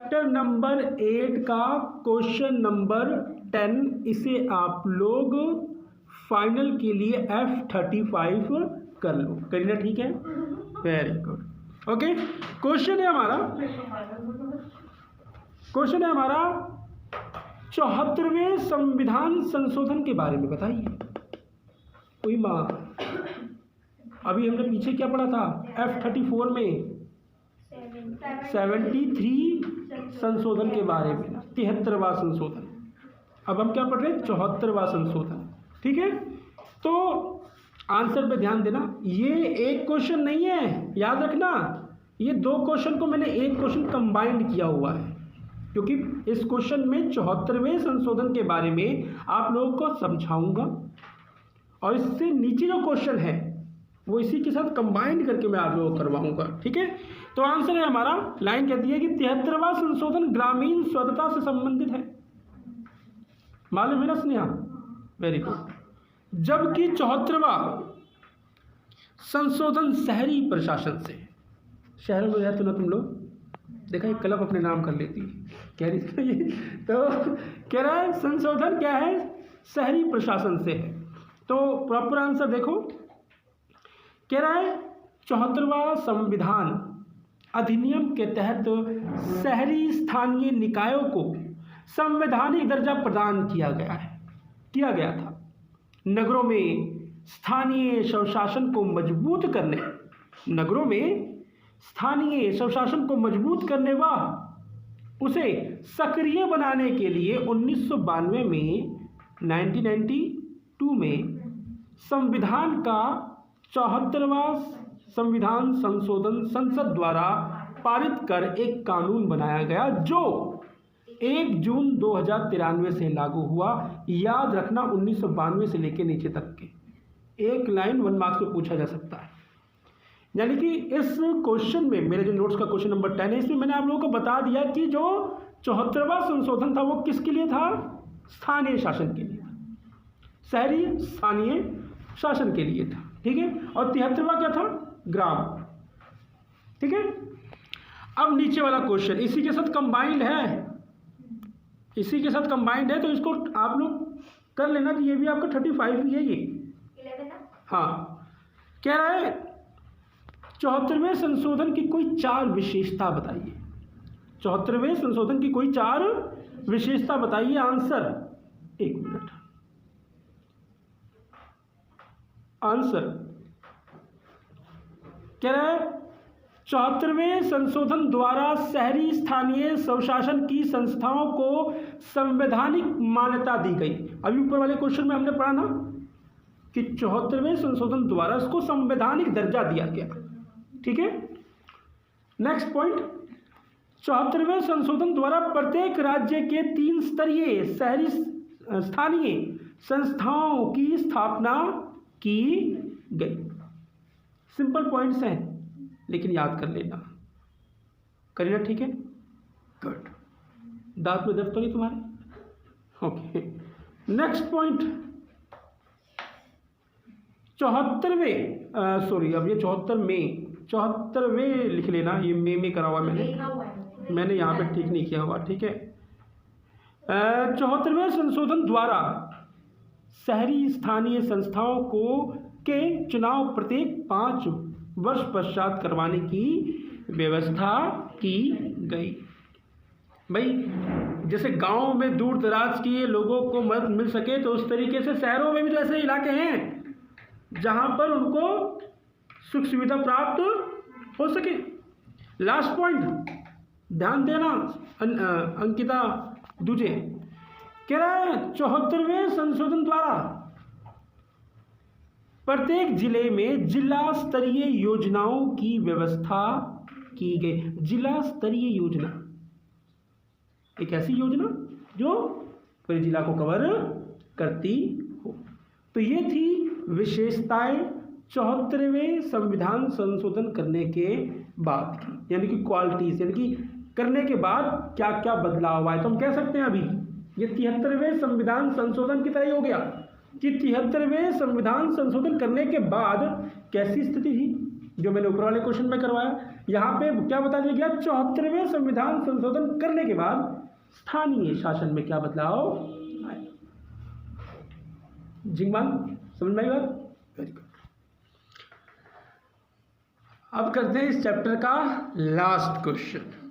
Chapter number 8 का question number 10, इसे आप लोग फाइनल के लिए F35 कर लो। करीना ठीक है, वेरी गुड। ओके, क्वेश्चन है हमारा 74वें संविधान संशोधन के बारे में बताइए। कोई माँ, अभी हमने पीछे क्या पढ़ा था? F34 में 73 संशोधन के बारे में, 73वां संशोधन। अब हम क्या पढ़ रहे हैं? 74वां संशोधन। ठीक है, तो आंसर पे ध्यान देना। ये एक क्वेश्चन नहीं है, याद रखना, ये दो क्वेश्चन को मैंने एक क्वेश्चन कंबाइंड किया हुआ है, क्योंकि इस क्वेश्चन में 74वें संशोधन के बारे में आप लोगों को समझाऊंगा और इससे नीचे जो क्वेश्चन है वो इसी के साथ कंबाइंड करके मैं आप लोगों को करवाऊंगा। ठीक है, तो आंसर है हमारा, लाइन कहती है कि 73वां संशोधन ग्रामीण स्वच्छता से संबंधित है। मालूम है ना स्नेहा? Very good. जबकि 74वां संशोधन शहरी प्रशासन से, शहरों में रहते हो ना तुम लोग, देखा एक क्लब अपने नाम कर लेती कह रही थी तो कह रहा है संशोधन क्या है? शहरी प्रशासन से है। तो प्रॉपर आंसर देखो, कह रहा है 74वां संविधान अधिनियम के तहत शहरी स्थानीय निकायों को संवैधानिक दर्जा प्रदान किया गया था। नगरों में स्थानीय स्वशासन को मजबूत करने व उसे सक्रिय बनाने के लिए 1992 में 1992 में संविधान का 74वां संविधान संशोधन संसद द्वारा पारित कर एक कानून बनाया गया जो 1 जून 2093 से लागू हुआ। याद रखना 1992 से लेकर नीचे तक के, एक लाइन 1 मार्क्स में पूछा जा सकता है। यानी कि इस क्वेश्चन में, मेरे जो नोट्स का क्वेश्चन नंबर 10 है, इसमें मैंने आप लोगों को बता दिया कि जो 74वां संशोधन था वो किसके लिए था? स्थानीय शासन के लिए, शहरी स्थानीय शासन के लिए था। ठीक है, और 73वां क्या था? ग्राम। ठीक है, अब नीचे वाला क्वेश्चन इसी के साथ कंबाइंड है, तो इसको आप लोग कर लेना कि ये भी आपका 35 ही है ये। 11 हाँ, कह रहा है 74वें संशोधन की कोई 4 विशेषता बताइए। 74वें संशोधन की कोई 4 विशेषता बताइए। आंसर, 1 मिनट, आंसर कह रहा है 74वें संशोधन द्वारा शहरी स्थानीय स्वशासन की संस्थाओं को संवैधानिक मान्यता दी गई। अभी ऊपर वाले क्वेश्चन में हमने पढ़ा ना कि 74वें संशोधन द्वारा इसको संवैधानिक दर्जा दिया गया। ठीक है, नेक्स्ट पॉइंट, 74वें संशोधन द्वारा प्रत्येक राज्य के 3 स्तरीय शहरी स्थानीय संस्थाओं की स्थापना की गई। सिंपल पॉइंट्स हैं लेकिन याद कर लेना। करीना ठीक है, गुड। दांत में दर्द तो नहीं तुम्हारे? ओके, नेक्स्ट पॉइंट, 74वें लिख लेना, ये में करा हुआ मैंने यहाँ पे ठीक नहीं किया हुआ। ठीक है, 74वें संशोधन द्वारा शहरी स्थानीय संस्थाओं के चुनाव प्रत्येक 5 वर्ष पश्चात करवाने की व्यवस्था की गई। भाई जैसे गांव में दूर दराज के लोगों को मदद मिल सके, तो उस तरीके से शहरों में भी तो ऐसे इलाके हैं जहां पर उनको सुख सुविधा प्राप्त हो सके। लास्ट पॉइंट ध्यान देना अंकिता दूजे, कह रहा है 74वें संशोधन द्वारा प्रत्येक जिले में जिला स्तरीय योजनाओं की व्यवस्था की गई। जिला स्तरीय योजना, एक ऐसी योजना जो पूरे जिला को कवर करती हो। तो ये थी विशेषताएं 74वें संविधान संशोधन करने के बाद की, यानी कि क्वालिटीज, यानी कि करने के बाद क्या क्या बदलाव आए। तो हम कह सकते हैं अभी ये 73वें संविधान संशोधन की तरह ही हो गया कि 73वें संविधान संशोधन करने के बाद कैसी स्थिति थी, जो मैंने ऊपर वाले क्वेश्चन में करवाया। यहाँ पे क्या बता दिया गया, 74वें संविधान संशोधन करने के बाद स्थानीय शासन में क्या बदलाव आए। जिंगमान समझ में आई बात? Very good. अब करते हैं इस चैप्टर का लास्ट क्वेश्चन।